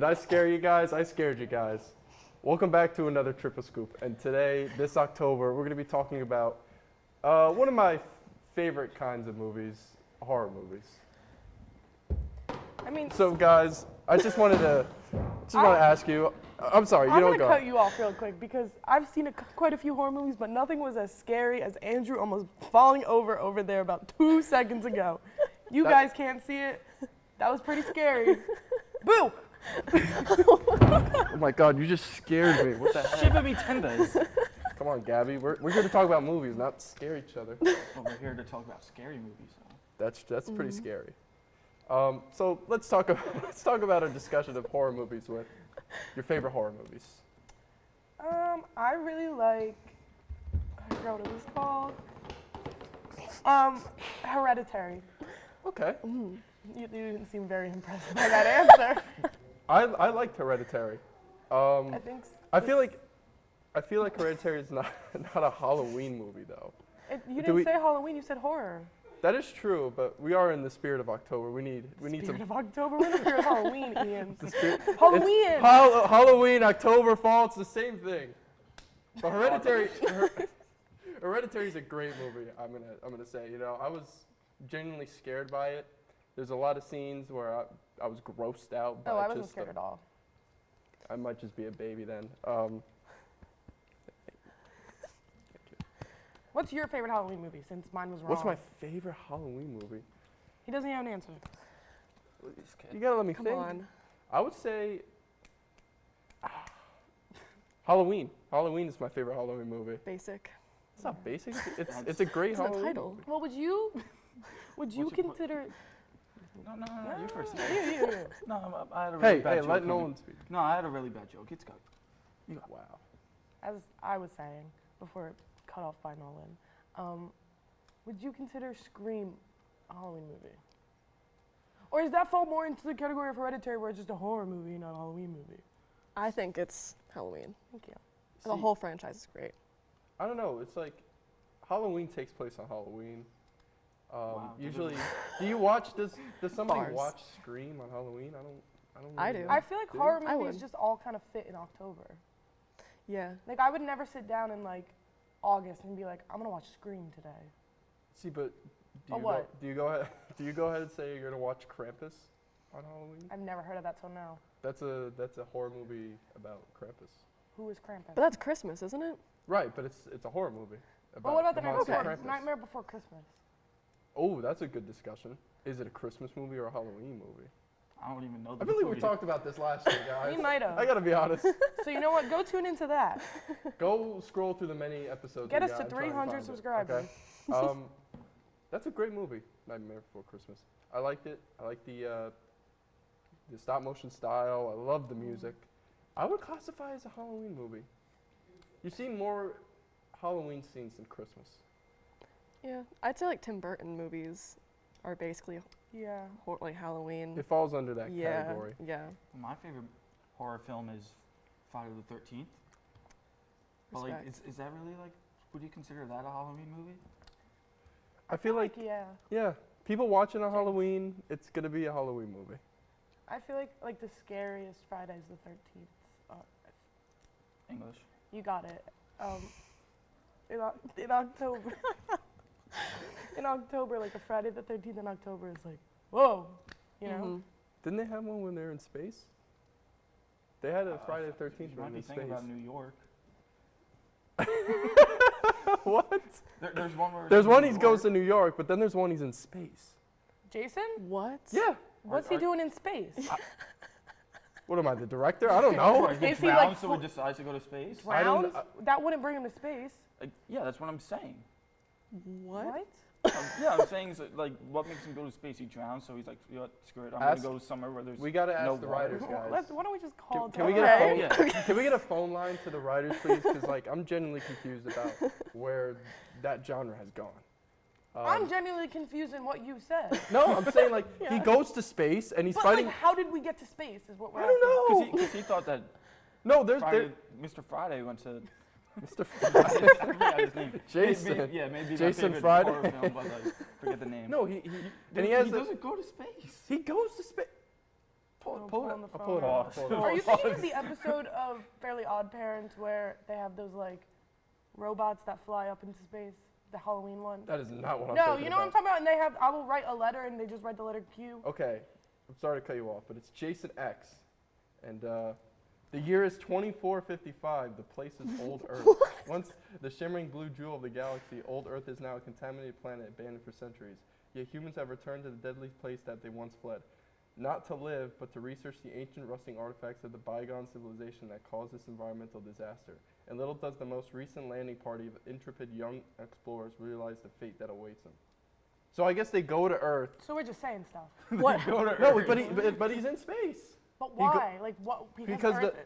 Did I scare you guys? I scared you guys. Welcome back to another Triple Scoop. And today, this October, we're going to be talking about one of my favorite kinds of movies, horror movies. I mean, So guys, I just wanted to ask you. I'm sorry, you I'm don't gonna go. cut you off real quick because I've seen quite a few horror movies, but nothing was as scary as Andrew almost falling over there about 2 seconds ago. You guys can't see it. That was pretty scary. Boo! Oh my God, you just scared me. What the heck? Shiver me tenders. Come on, Gabby. We're here to talk about movies, not scare each other. Well, we're here to talk about scary movies. So. That's pretty scary. So let's talk about a discussion of horror movies with your favorite horror movies. I really like, I forgot what it was called. Hereditary. Okay. You didn't seem very impressed by that answer. I liked Hereditary. I think I feel like Hereditary is not a Halloween movie though. you didn't say Halloween, you said horror. That is true, but we are in the spirit of October. We need Spirit some of October? We're in the spirit of Halloween, Ian. the spirit. Halloween! It's Halloween, October, fall. It's the same thing. But Hereditary is a great movie. I'm gonna say. You know, I was genuinely scared by it. There's a lot of scenes where I was grossed out by Oh, I wasn't just scared at all. I might just be a baby then. What's your favorite Halloween movie, since mine was wrong? What's my favorite Halloween movie? He doesn't have an answer. You gotta let me Come think. on. I would say Halloween. Halloween is my favorite Halloween movie. Basic. It's not basic. It's a great It's the Halloween. title. Well, would you What's your consider... No, you first. You. No, I had a really bad Hey, joke. let coming. Nolan speak. No, I had a really bad joke. It's go. Wow. As I was saying before it cut off by Nolan, would you consider Scream a Halloween movie? Or does that fall more into the category of Hereditary where it's just a horror movie, not a Halloween movie? I think it's Halloween. Thank you. The whole franchise is great. I don't know. It's like Halloween takes place on Halloween. Wow, Usually, do you watch? Does somebody Bars. watch Scream on Halloween? I don't. I really do. know. I feel like Do horror I movies would. just all kind of fit in October. Yeah. Like, I would never sit down in, like, August and be like, I'm going to watch Scream today. See, but Oh, what? do you go ahead? Do you go ahead and say you're gonna watch Krampus on Halloween? I've never heard of that till now. That's a horror movie about Krampus. Who is Krampus? But that's Christmas, isn't it? Right, but it's a horror movie. But what about the monster Nightmare, Krampus. Nightmare Before Christmas? Oh, that's a good discussion. Is it a Christmas movie or a Halloween movie? I don't even know. I feel like we talked about this last year, guys. We might have. I gotta be honest. So you know what? Go tune into that. Go scroll through the many episodes. Get we us got to and try and 300 find it, subscribers. Okay? That's a great movie, Nightmare Before Christmas. I liked it. I like the stop motion style. I love the music. I would classify it as a Halloween movie. You've seen more Halloween scenes than Christmas. Yeah. I'd say like Tim Burton movies are basically Yeah. like Halloween. It falls under that yeah. category. Yeah. My favorite horror film is Friday the 13th. But like, Respect. is that really like? Would you consider that a Halloween movie? I feel like, Yeah. people watching on Halloween, it's gonna be a Halloween movie. I feel like the scariest Fridays the 13th. English. You got it. In October. In October, like a Friday the 13th in October is like, whoa, you know? Mhm. Didn't they have one when they're in space? They had a Friday the 13th You when might be they're in thinking space. about New York. What? There's one where. There's one he goes to New York, but then there's one he's in space. Jason? What? Yeah. What's he doing in space? What am I, the director? I don't know. What, he Is gets he, like, drowned, so he decides to go to space? I don't- Rounds? That wouldn't bring him to space. Like, yeah, that's what I'm saying. What? Yeah, I'm saying is that, like, what makes him go to space? He drowns, so he's like, you know what, screw it. I'm Ask- gonna go somewhere where there's We gotta ask no the water. writers, guys. Why don't we just call Can we Tom? get a phone? Yeah. Can we get a phone line to the writers, please? Because like I'm genuinely confused about where that genre has gone. I'm genuinely confused in what you said. No, I'm saying like he goes to space and he's But fighting. like, how did we get to space is what we're I don't know. Because he thought that No, there's Mr. Friday went to. Mr. I forgot his name. Jason. Maybe Jason my favorite Friday. horror film, but like, forget the name. No, he and has he a- doesn't go to space. he goes to space. Pull it pulling up. the I'll phone pull it out. off. Pull it Are off. you thinking of the episode of Fairly Odd Parents where they have those like robots that fly up into space? The Halloween one. That is not what I'm No, thinking you know what I'm about. talking about. And they have, I will write a letter, and they just write the letter Q. Okay, I'm sorry to cut you off, but it's Jason X, and the year is 2455. The place is Old Earth. Once the shimmering blue jewel of the galaxy, Old Earth is now a contaminated planet abandoned for centuries. Yet humans have returned to the deadly place that they once fled, not to live, but to research the ancient rusting artifacts of the bygone civilization that caused this environmental disaster. And little does the most recent landing party of intrepid young explorers realize the fate that awaits them. So I guess they go to Earth. So we're just saying stuff. What? Go to No, Earth. but he's in space. But He go- why? Like what?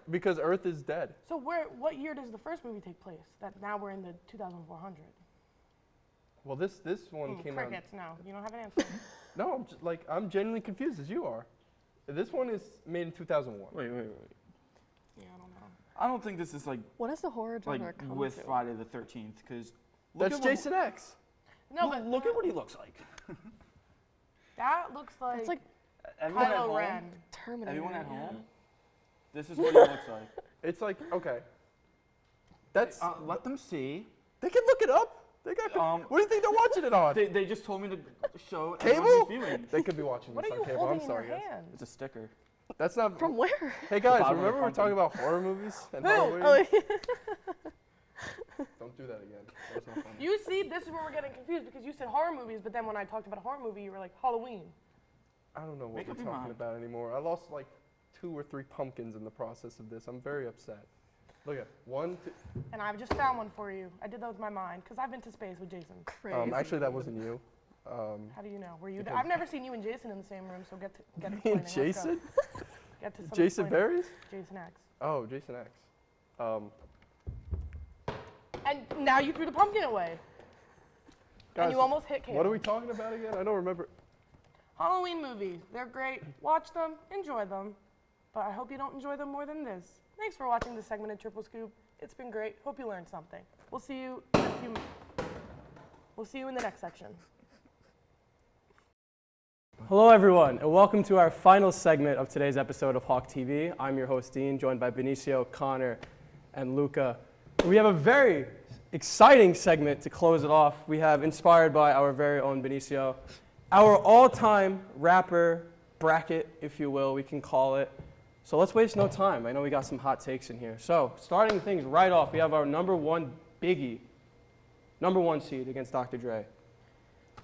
Because Earth is dead. So what year does the first movie take place? That now we're in the 2400. Well, this one came out. Crickets. No, you don't have an answer. No, I'm genuinely confused as you are. This one is made in 2001. Wait. Yeah, I don't know. I don't think this is like What does the horror genre like come with to? Friday the 13th because That's Jason X. No, but look at what he looks like. that looks like, It's like Everyone at Kylo home. Ren. Terminator. Everyone at yeah. home. This is what he looks like. It's like okay. That's Let them see. they can look it up. They got. What do you think they're watching it on? They just told me to show Cable? everyone's viewing. They could be watching What this are on you cable. holding I'm in sorry, your guys. hand? It's a sticker. That's not. From where? Hey guys, Bottom of remember the we were talking pumpkin. about horror movies and Who? Halloween? Oh, yeah. Don't do that again. That was not funny. You see, this is where we're getting confused because you said horror movies, but then when I talked about a horror movie, you were like Halloween. I don't know what Make we're up your talking mind. about anymore. I lost like 2 or 3 pumpkins in the process of this. I'm very upset. Look at 1, 2. And I've just found one for you. I did that with my mind because I've been to space with Jason. Crazy. Actually, that wasn't you. How do you know? Were you? Because- I've never seen you and Jason in the same room, so get to Me and explaining. Let's go. Jason? Get to some Jason explaining. Berries? Jason X. Oh, Jason X. And now you threw the pumpkin away. Guys, And you almost hit Caleb. what are we talking about again? I don't remember. Halloween movies. They're great. Watch them. Enjoy them. But I hope you don't enjoy them more than this. Thanks for watching this segment of Triple Scoop. It's been great. Hope you learned something. We'll see you in a few We'll see you in the next section. Hello, everyone, and welcome to our final segment of today's episode of Hawk TV. I'm your host, Dean, joined by Benicio, Connor, and Luca. We have a very exciting segment to close it off. We have, inspired by our very own Benicio, our all-time rapper bracket, if you will, we can call it. So let's waste no time. I know we got some hot takes in here. So, starting things right off, we have our #1 Biggie, #1 seed against Dr. Dre.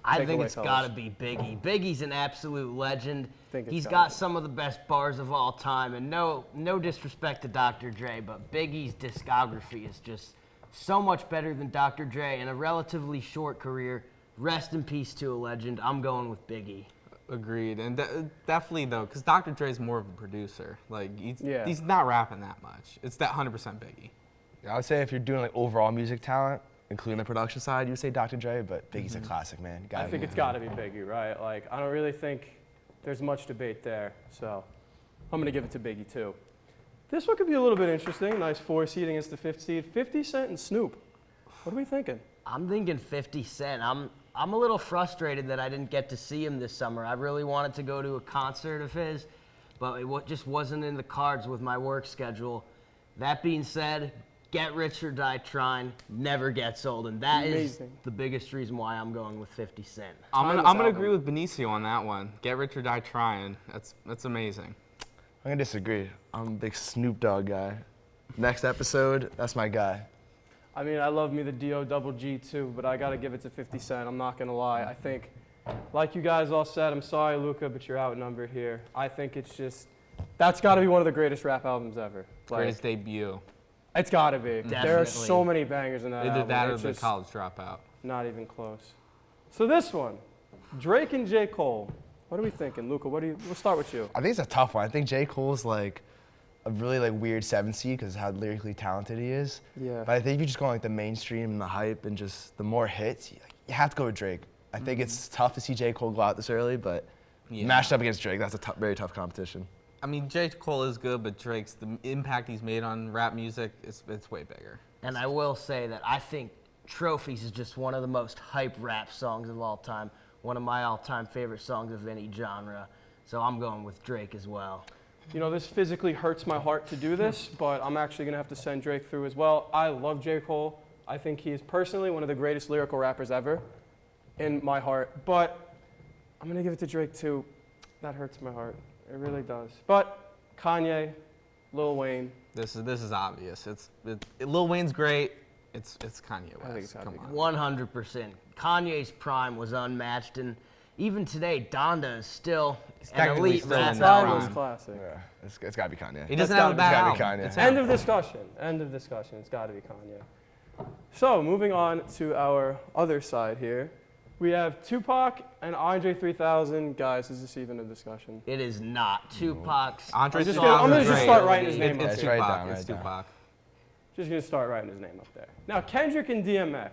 I Take think away, it's fellas. got to be Biggie. Biggie's an absolute legend. Think it's He's gotta got be. some of the best bars of all time, and no disrespect to Dr. Dre, but Biggie's discography is just so much better than Dr. Dre in a relatively short career. Rest in peace to a legend. I'm going with Biggie. Agreed, and definitely though, because Dr. Dre's more of a producer. Like Yeah. he's not rapping that much. It's that 100% Biggie. I would say if you're doing like overall music talent, including the production side, you would say Dr. Dre, but Biggie's a classic, man. I think it's got to be Biggie, right? Like, I don't really think there's much debate there. So I'm going to give it to Biggie, too. This one could be a little bit interesting. Nice 4 seed against the 5th seed. 50 Cent and Snoop. What are we thinking? I'm thinking 50 Cent. I'm a little frustrated that I didn't get to see him this summer. I really wanted to go to a concert of his, but it just wasn't in the cards with my work schedule. That being said, Get Rich or Die Trying never gets old, and that is Amazing. the biggest reason why I'm going with 50 Cent. I'm Timeless gonna album. agree with Benicio on that one. Get Rich or Die Trying. That's amazing. I'm gonna disagree. I'm a big Snoop Dogg guy. Next episode, that's my guy. I mean, I love me the D.O.G. too, but I got to give it to 50 Cent. I'm not going to lie. I think, like you guys all said, I'm sorry, Luca, but you're outnumbered here. I think it's just, that's got to be one of the greatest rap albums ever. Like, Greatest debut. it's got to be. There are so Definitely. many bangers in that Either album. that or It's the just College Dropout. not even close. So this one, Drake and J. Cole. What are we thinking, Luca? We'll start with you. I think it's a tough one. I think J. Cole's like a really like weird 7 seed because how lyrically talented he is. Yeah. But I think if you just go on like the mainstream and the hype and just the more hits, you have to go with Drake. I think it's tough to see J. Cole go out this early, but Yeah. mashed up against Drake, that's a very tough competition. I mean, J. Cole is good, but Drake's the impact he's made on rap music it's way bigger. And I will say that I think Trophies is just one of the most hype rap songs of all time. One of my all-time favorite songs of any genre. So I'm going with Drake as well. you know, this physically hurts my heart to do this, but I'm actually going to have to send Drake through as well. I love J. Cole. I think he is personally one of the greatest lyrical rappers ever in my heart. But I'm going to give it to Drake too. That hurts my heart. It really does. But Kanye, Lil Wayne. This is obvious. Lil Wayne's great. It's Kanye West. I think it's gotta Come be on. 100%. Kanye's prime was unmatched, and even today, Donda is still an technically elite still in rap his That prime. was classic. Yeah, it's got to be Kanye. He doesn't That's have a bad gotta album. be Kanye. It's End him. of discussion. End of discussion. It's got to be Kanye. So moving on to our other side here, we have Tupac and Andre 3000. Guys, is this even a discussion? It is not. Tupac's. Andre I'm just 3000 gonna is just great. start writing his name up It's there. Tupac. Write it down, It's write it down. Tupac. Just gonna start writing his name up there. Now Kendrick and DMX.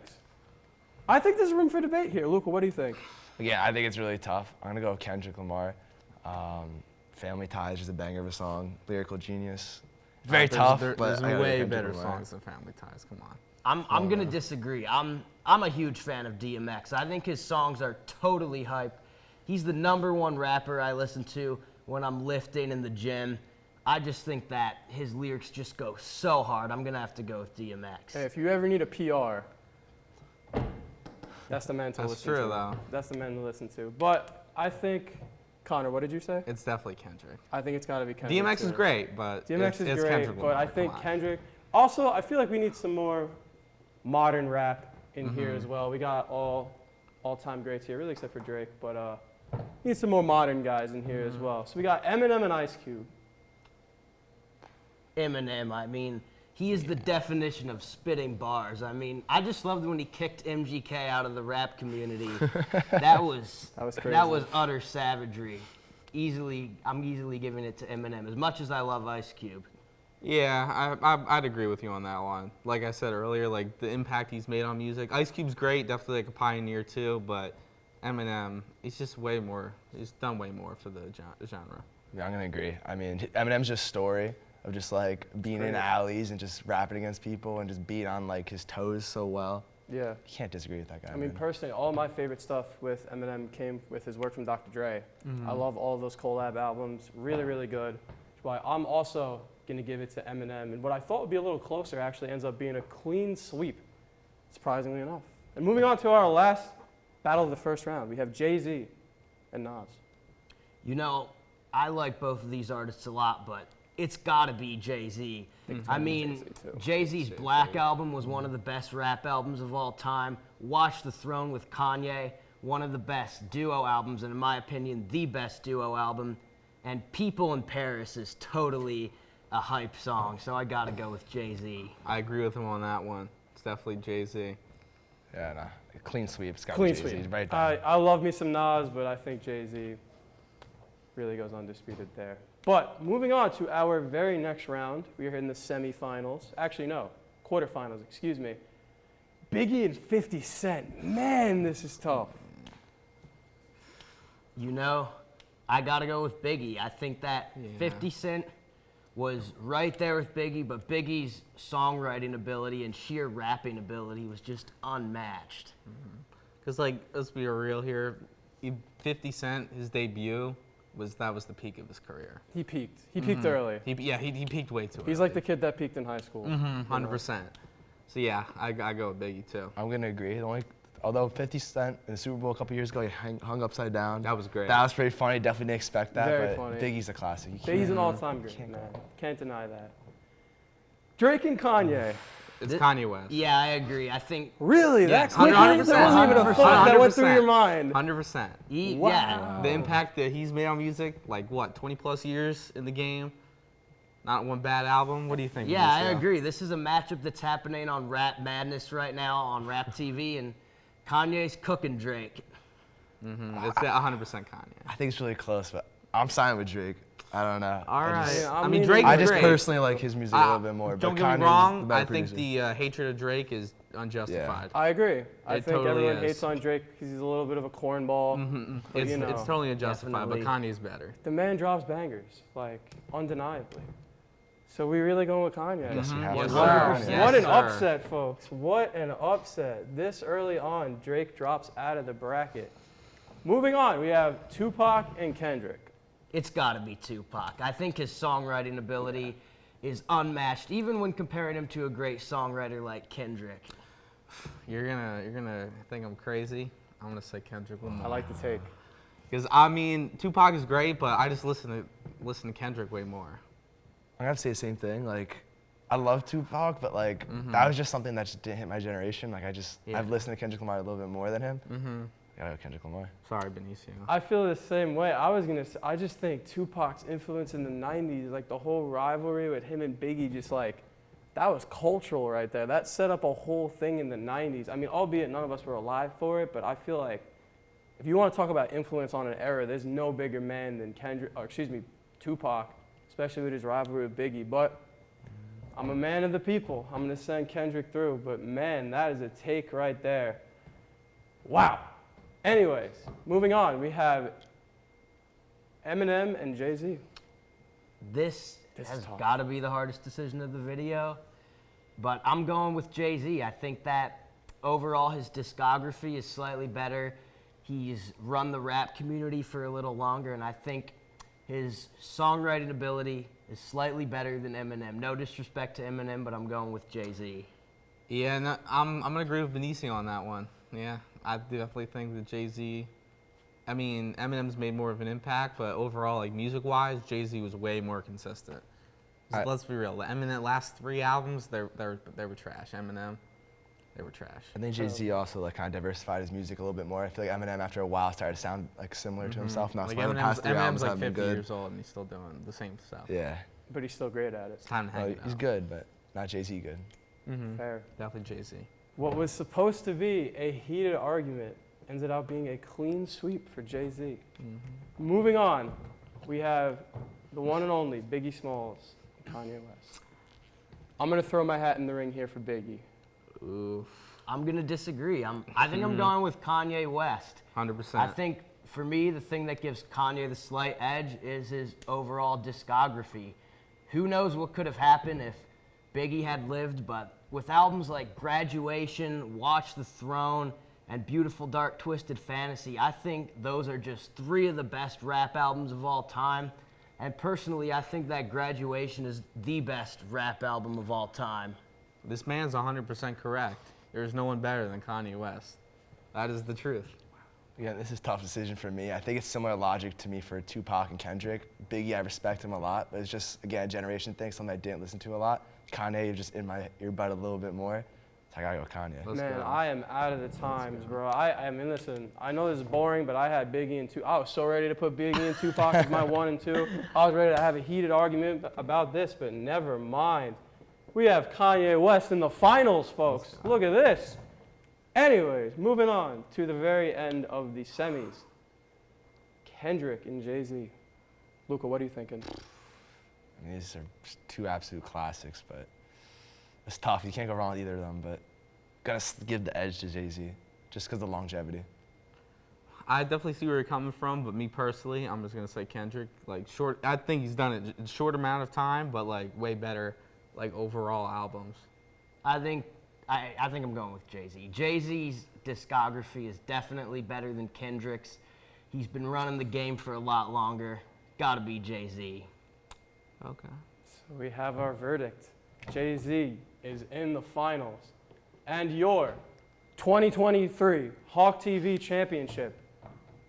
I think there's room for debate here. Luca, what do you think? Yeah, I think it's really tough. I'm gonna go with Kendrick Lamar. Family Ties is a banger of a song. Lyrical genius. It's very tough, but There's I gotta go way Kendrick better Lamar. songs than Family Ties. Come on. I'm gonna disagree. I'm a huge fan of DMX. I think his songs are totally hype. He's the #1 rapper I listen to when I'm lifting in the gym. I just think that his lyrics just go so hard. I'm gonna have to go with DMX. Hey, if you ever need a PR, that's the man to That's listen true, to. though. That's the man to listen to. But I think, Connor, what did you say? It's definitely Kendrick. I think it's got to be Kendrick. DMX is too. great, but DMX it's is great, Kendrick but Lamar. I think Come on. Kendrick. Also, I feel like we need some more modern rap in Mm-hmm. here as well. We got all-time greats here, really except for Drake, but need some more modern guys in here as Mm-hmm. well. So we got Eminem and Ice Cube. Eminem, I mean, he is the definition of spitting bars. I mean, I just loved when he kicked MGK out of the rap community. That was That was crazy. that was utter savagery. I'm easily giving it to Eminem as much as I love Ice Cube. Yeah, I'd agree with you on that one. Like I said earlier, like the impact he's made on music. Ice Cube's great, definitely like a pioneer too, but Eminem, he's just way more. He's done way more for the genre. Yeah, I'm gonna agree. I mean, Eminem's just story of just like being in great. alleys and just rapping against people and just being on like his toes so well. Yeah. You can't disagree with that guy. I mean, man. personally, all my favorite stuff with Eminem came with his work from Dr. Dre. Mm-hmm. I love all of those collab albums. Really, really good. Which is why I'm also going to give it to Eminem. And what I thought would be a little closer actually ends up being a clean sweep, surprisingly enough. And moving on to our last battle of the first round, we have Jay-Z and Nas. You know, I like both of these artists a lot, but it's gotta be Jay-Z. I mean, Jay-Z too. Jay-Z's Black album was one of the best rap albums of all time. Watch the Throne with Kanye, one of the best duo albums, and in my opinion, the best duo album. And People in Paris is totally a hype song, so I gotta go with Jay-Z. I agree with him on that one. It's definitely Jay-Z. Yeah, nah. Clean sweep. It's got Clean Jay-Z. sweep. Right down. I love me some Nas, but I think Jay-Z really goes undisputed there. But moving on to our very next round, we are in the semifinals. Actually, no, quarterfinals, excuse me. Biggie and 50 Cent. Man, this is tough. You know, I gotta go with Biggie. I think that Yeah. 50 Cent was right there with Biggie, but Biggie's songwriting ability and sheer rapping ability was just unmatched. Cause like, let's be real here. 50 Cent, his debut was the peak of his career. He peaked. He peaked early. He peaked way too. He's like the kid that peaked in high school. 100%. So yeah, I go with Biggie too. I'm gonna agree. Although 50 Cent in the Super Bowl a couple years ago, he hung upside down. That was great. That was pretty funny. Definitely didn't expect that. Very but funny. Biggie's a classic. You can't- Biggie's an all-time great, man. Can't deny that. Drake and Kanye. It's Kanye West. Yeah, I agree. I think, Really? Yes, that quickly? 100%. There wasn't even a thought that went through your mind. 100%. yeah, The impact that he's made on music, like what, 20 plus years in the game? Not one bad album. What do you think? yeah, I Mauricio? agree. This is a matchup that's happening on Rap Madness right now on Rap TV, and Kanye's cooking Drake. It's 100% Kanye. I think it's really close, but I'm signing with Drake. I don't know. All I right. just- Yeah, I I'm mean, leaning- Drake's I just great. personally like his music a little bit more. Don't but get me Kanye's wrong. the better I think producer. the hatred of Drake is unjustified. I agree. I It think totally everyone is. hates on Drake because he's a little bit of a cornball. But, It's, you know, it's totally unjustified, Definitely. but Kanye's better. the man drops bangers, like, undeniably. So we really going with Kanye. Yes, we have Yes, to. sir. Wow. Yes, What an sir. upset, folks. What an upset. This early on, Drake drops out of the bracket. Moving on, we have Tupac and Kendrick. it's got to be Tupac. I think his songwriting ability is unmatched, even when comparing him to a great songwriter like Kendrick. You're gonna think I'm crazy. I'm gonna say Kendrick Lamar. I like the take. Because I mean, Tupac is great, but I just listen to Kendrick way more. I'm gonna say the same thing. Like, I love Tupac, but like that was just something that just didn't hit my generation. Like I've listened to Kendrick Lamar a little bit more than him. Gotta go Kendrick Lamar. Sorry, Benicio. I feel the same way. I just think Tupac's influence in the 90s, like the whole rivalry with him and Biggie, just like, that was cultural right there. That set up a whole thing in the 90s. I mean, albeit none of us were alive for it, but I feel like if you want to talk about influence on an era, there's no bigger man than Tupac, especially with his rivalry with Biggie. But I'm a man of the people. I'm going to send Kendrick through. But man, that is a take right there. Wow. Anyways, moving on. We have Eminem and Jay-Z. This This has is tough. got to be the hardest decision of the video, but I'm going with Jay-Z. I think that overall his discography is slightly better. He's run the rap community for a little longer, and I think his songwriting ability is slightly better than Eminem. No disrespect to Eminem, but I'm going with Jay-Z. Yeah, no, I'm gonna agree with Benicio on that one. Yeah, I definitely think that Jay-Z. I mean, Eminem's made more of an impact, but overall, like music-wise, Jay-Z was way more consistent. Let's be real. The Eminem last 3 albums, they were trash. Eminem, they were trash. I think Jay-Z also like kind of diversified his music a little bit more. I feel like Eminem after a while started to sound like similar to himself. Not Like some of the past 3 albums like haven't been 50 good. years old and he's still doing the same stuff. Yeah, But he's still great at it. It's time to hang well, it he's out. good, but not Jay-Z good. Fair. Definitely Jay-Z. What was supposed to be a heated argument ended up being a clean sweep for Jay-Z. Moving on, we have the one and only Biggie Smalls and Kanye West. I'm going to throw my hat in the ring here for Biggie. Oof. I'm going to disagree. I think I'm going with Kanye West. 100%. I think, for me, the thing that gives Kanye the slight edge is his overall discography. Who knows what could have happened if Biggie had lived, but with albums like Graduation, Watch the Throne, and Beautiful Dark Twisted Fantasy, I think those are just 3 of the best rap albums of all time. And personally, I think that Graduation is the best rap album of all time. This man's 100% correct. There's no one better than Kanye West. That is the truth. Again, this is a tough decision for me. I think it's similar logic to me for Tupac and Kendrick. Biggie, I respect him a lot, but it's just, again, a generation thing, something I didn't listen to a lot. Kanye, just in my earbud a little bit more. So I gotta go Kanye. Let's Man, go. I am out of the times, bro. I mean, listen, I know this is boring, but I had Biggie and Tupac. I was so ready to put Biggie and Tupac as my 1 and 2. I was ready to have a heated argument about this, but never mind. We have Kanye West in the finals, folks. Look at this. Anyways, moving on to the very end of the semis. Kendrick and Jay-Z. Luca, what are you thinking? I mean, these are just 2 absolute classics, but it's tough. You can't go wrong with either of them, but gotta give the edge to Jay-Z just because of the longevity. I definitely see where you're coming from, but me personally, I'm just gonna say Kendrick. Like short, I think he's done it in a short amount of time, but like way better, like overall albums. I think I'm going with Jay-Z. Jay-Z's discography is definitely better than Kendrick's. He's been running the game for a lot longer. Gotta be Jay-Z. Okay. So we have our verdict. Jay-Z is in the finals. And your 2023 Hawk TV Championship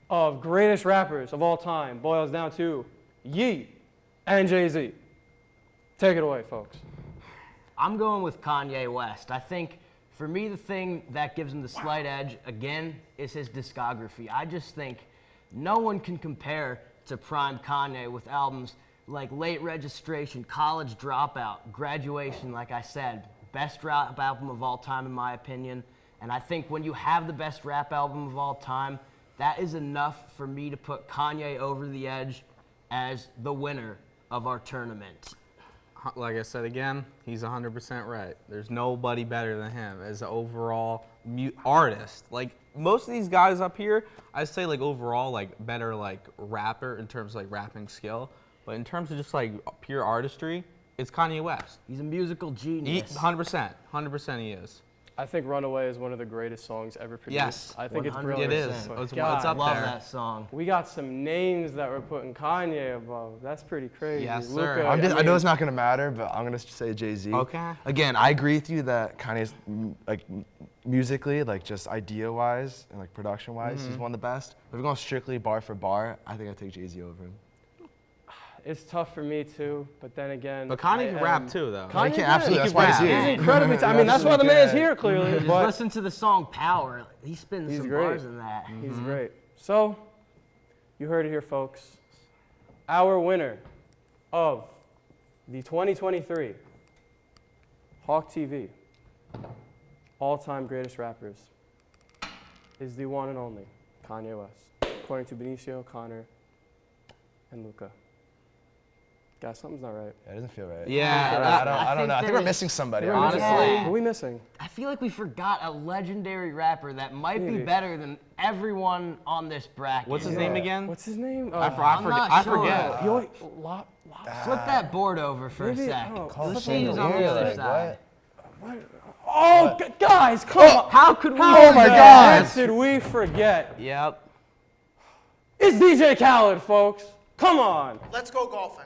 of greatest rappers of all time boils down to Ye and Jay-Z. Take it away, folks. I'm going with Kanye West. I think, for me, the thing that gives him the slight edge, again, is his discography. I just think no one can compare to prime Kanye with albums like Late Registration, College Dropout, Graduation, like I said. Best rap album of all time, in my opinion. And I think when you have the best rap album of all time, that is enough for me to put Kanye over the edge as the winner of our tournament. Like I said again, he's 100% right. There's nobody better than him as an overall artist. Like most of these guys up here, I say like overall like better like rapper in terms of like rapping skill, but in terms of just like pure artistry, it's Kanye West. He's a musical genius. 100%, 100% he is. I think Runaway is one of the greatest songs ever produced. Yes, I think it's 100%. brilliant. It is. But It's God, up Love there. that song. we got some names that we're putting Kanye above. That's pretty crazy. Yes, sir. Luka, I know it's not gonna matter, but I'm gonna say Jay-Z. Okay. Again, I agree with you that Kanye's like musically, like just idea-wise and like production-wise, he's one of the best. But if we're going strictly bar for bar, I think I take Jay-Z over him. It's tough for me too, but then again. But Kanye I can am- rap too, though. Kanye He can. can absolutely. He That's can why he's rap. here. He's incredibly talented. I mean, that's why the man is here clearly. Just But listen to the song Power. He spins He's some great. bars in that. he's great. So, you heard it here, folks. Our winner of the 2023 Hawk TV all-time greatest rappers is the one and only Kanye West, according to Benicio, Connor, and Luka. Guys, something's not right. That doesn't feel right. Yeah. I don't know. I think we're there's- missing somebody. We're honestly. missing- Honestly- Who are we missing? I feel like we forgot a legendary rapper that might be Maybe. better than everyone on this bracket. What's his name again? What's his name? I I'm not sure. forget. Flip that board over for Maybe- a sec. oh, Call The the shade's on the chandelier, other like, side. Oh, guys, come on. How could we? How my the God. heck did we forget? Yep. It's DJ Khaled, folks. Come on. Let's go golfing.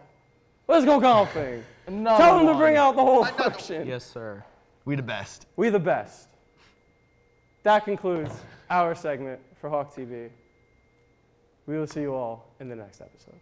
Let's go golfing. Another Tell them to one. bring out the whole Another one. version. Yes, sir. We the best. We the best. That concludes our segment for Hawk TV. We will see you all in the next episode.